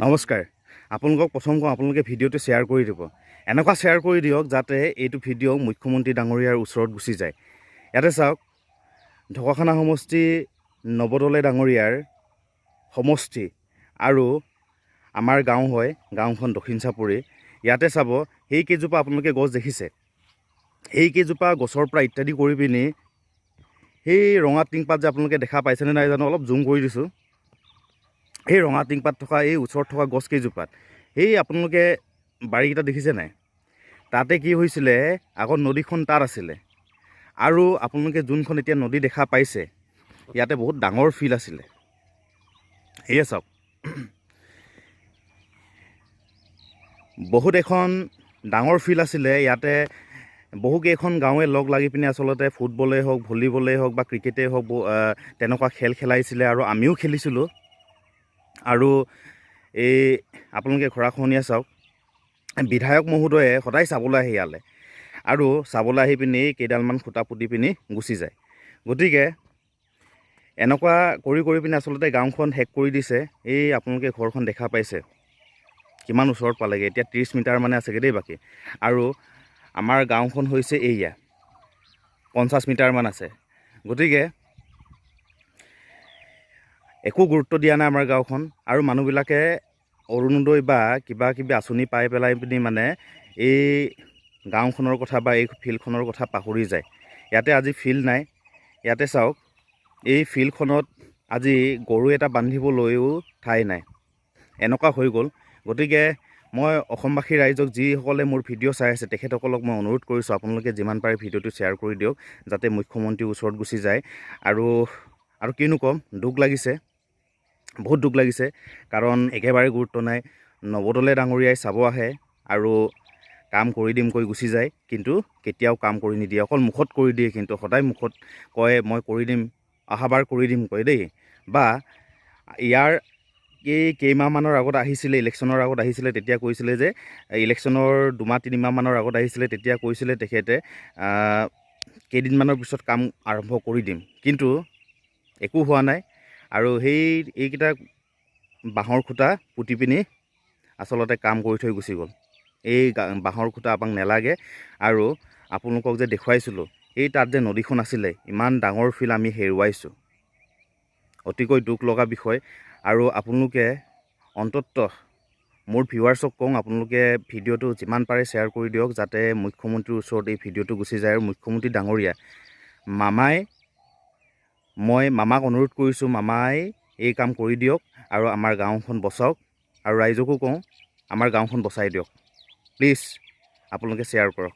নমস্কাৰ আপোনালোকক প্ৰথম কওঁ আপোনালোকে ভিডিঅ'টো শ্বেয়াৰ কৰি দিব এনেকুৱা শ্বেয়াৰ কৰি দিয়ক যাতে এইটো ভিডিঅ' মুখ্যমন্ত্ৰী ডাঙৰীয়াৰ ওচৰত গুচি যায় ইয়াতে চাওক ঢকুৱাখানা সমষ্টি নৱদলে ডাঙৰীয়াৰ সমষ্টি আৰু আমাৰ গাঁও হয় গাঁওখন দক্ষিণ চাপৰি ইয়াতে চাব সেই কেইজোপা আপোনালোকে গছ দেখিছে সেই কেইজোপা গছৰ পৰা ইত্যাদি কৰি পিনি সেই ৰঙা টিংপাত যে আপোনালোকে দেখা পাইছেনে নাই জানো অলপ জুম কৰি দিছোঁ এই ৰঙা টিংপাত থকা এই ওচৰত থকা গছ কেইজোপাত এই আপোনালোকে বাৰীকেইটা দেখিছে নাই তাতে কি হৈছিলে আগত নদীখন তাত আছিলে আৰু আপোনালোকে যোনখন এতিয়া নদী দেখা পাইছে ইয়াতে বহুত ডাঙৰ ফিল্ড আছিলে এয়া চাওক বহুত এখন ডাঙৰ ফিল্ড আছিলে ইয়াতে বহুকেইখন গাঁৱে লগ লাগি পিনে আচলতে ফুটবলেই হওক ভলীবলেই হওক বা ক্ৰিকেটেই হওক তেনেকুৱা খেল খেলাইছিলে আৰু আমিও খেলিছিলোঁ আৰু এই আপোনালোকে গৰাখহনীয়া চাওক বিধায়ক মহোদয়ে সদায় চাবলৈ আহে ইয়ালে আৰু চাবলৈ আহি পিনি কেইডালমান খুঁটা পুতি পিনি গুচি যায় গতিকে এনেকুৱা কৰি পিনি আচলতে গাঁওখন শেষ কৰি দিছে এই আপোনালোকে ঘৰখন দেখা পাইছে কিমান ওচৰত পালেগৈ এতিয়া 30 মিটাৰ মানে আছেগৈ দেই বাকী আৰু আমাৰ গাঁওখন হৈছে এইয়া 50 মিটাৰমান আছে গতিকে একো গুৰুত্ব দিয়া নাই আমাৰ গাঁওখন আৰু মানুহবিলাকে অৰুণোদয় বা কিবা কিবি আঁচনি পাই পেলাই পিনি মানে এই গাঁওখনৰ কথা বা এই ফিল্ডখনৰ কথা পাহৰি যায় ইয়াতে আজি ফিল্ড নাই ইয়াতে চাওক এই ফিল্ডখনত আজি গৰু এটা বান্ধিবলৈও ঠাই নাই এনেকুৱা হৈ গ'ল গতিকে মই অসমবাসী ৰাইজক যিসকলে মোৰ ভিডিঅ' চাই আছে তেখেতসকলক মই অনুৰোধ কৰিছোঁ আপোনালোকে যিমান পাৰে ভিডিঅ'টো শ্বেয়াৰ কৰি দিয়ক যাতে মুখ্যমন্ত্ৰীৰ ওচৰত গুচি যায় আৰু কিনো ক'ম দুখ লাগিছে বহুত দুখ লাগিছে কাৰণ একেবাৰে গুৰুত্ব নাই নৱদলে ডাঙৰীয়াই চাব আহে আৰু কাম কৰি দিম কৈ গুচি যায় কিন্তু কেতিয়াও কাম কৰি নিদিয়ে অকল মুখত কৰি দিয়ে কিন্তু সদায় মুখত কয় মই কৰি দিম অহাবাৰ কৰি দিম কয় দেই বা ইয়াৰ কেইমাহমানৰ আগত আহিছিলে ইলেকশ্যনৰ আগত আহিছিলে তেতিয়া কৈছিলে যে ইলেকশ্যনৰ 2-3 মাহমানৰ আগত আহিছিলে তেতিয়া কৈছিলে তেখেতে কেইদিনমানৰ পিছত কাম আৰম্ভ কৰি দিম কিন্তু একো হোৱা নাই আৰু এইকেইটা বাঁহৰ খুঁটা পুতি পিনি আচলতে কাম কৰি থৈ গুচি গ'ল এই বাঁহৰ খুঁটা আপোনাক নেলাগে আৰু আপোনালোকক যে দেখুৱাইছিলোঁ এই তাত যে নদীখন আছিলে ইমান ডাঙৰ ফিল্ড আমি হেৰুৱাইছোঁ অতিকৈ দুখ লগা বিষয় আৰু আপোনালোকে অন্ততঃ মোৰ ভিউৱাৰ্ছক কওঁ আপোনালোকে ভিডিঅ'টো যিমান পাৰে শ্বেয়াৰ কৰি দিয়ক যাতে মুখ্যমন্ত্ৰীৰ ওচৰত এই ভিডিঅ'টো গুচি যায় আৰু মুখ্যমন্ত্ৰী ডাঙৰীয়া মই মামাক অনুৰোধ কৰিছোঁ মামাই এই কাম কৰি দিয়ক আৰু আমাৰ গাঁওখন বচাওক আৰু ৰাইজকো কওঁ আমাৰ গাঁওখন বচাই দিয়ক প্লিজ আপোনালোকে শ্বেয়াৰ কৰক